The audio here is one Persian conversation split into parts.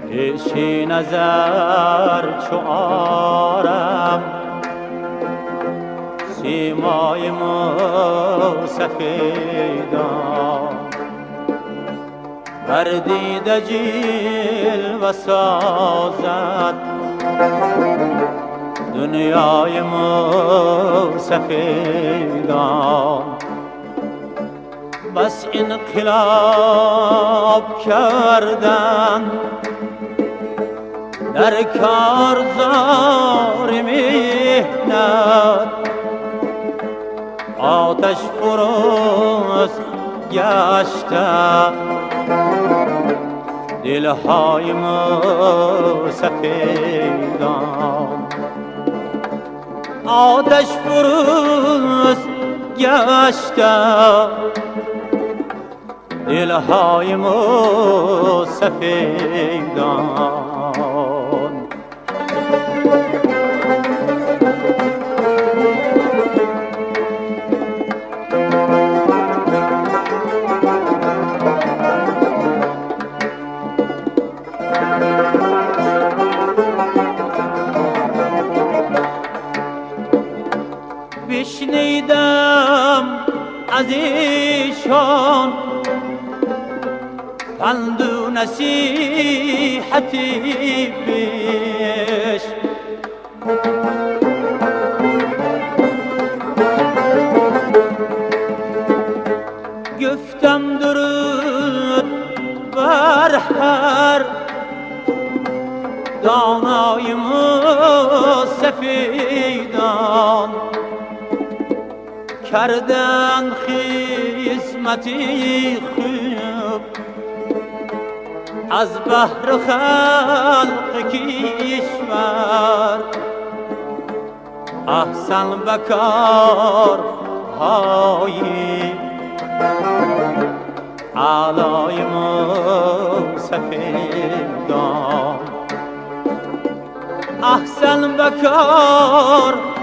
پیشی نظر چو آرم سیمای سفیدان بر دیده جلوه سازد دنیای سفیدان. بس انقلاب کردن در کارزار مهنت، آتش فروز گشته دلهای سفیدان. آتش فروز گشته دلهای سفیدان. بشنیدم از ایشان پند و نصیحتی بیش، گفتم درود بر هر دانای سفیدان، کردن خدمتی خوب از بهر خلق کشور. احسن به کارهای اعلای سفیدان. احسن به کارهای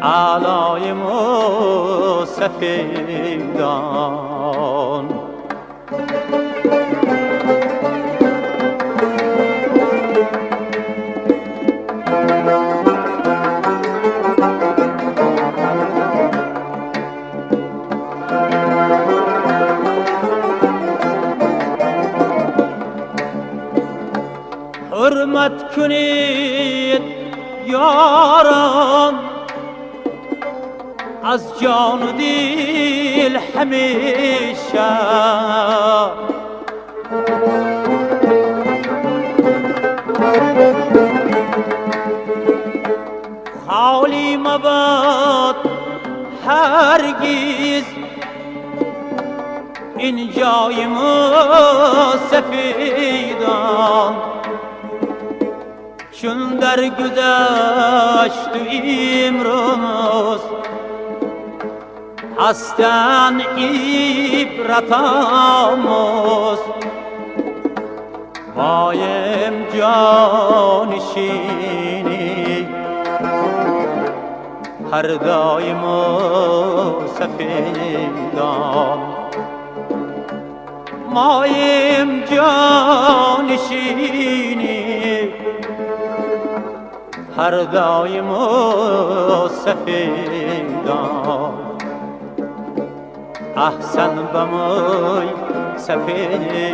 اعلای سفیدان. حرمت کنید یاران از جان و دل همیشه، خالی مباد هرگز این جای سفیدان. چون در گذشت و امروز هستن عبرت آموز، بایم جانشینی هر دایم سفیدان. مایم جانشینی هر دایم سفیدان. احسن به موی سفیدان.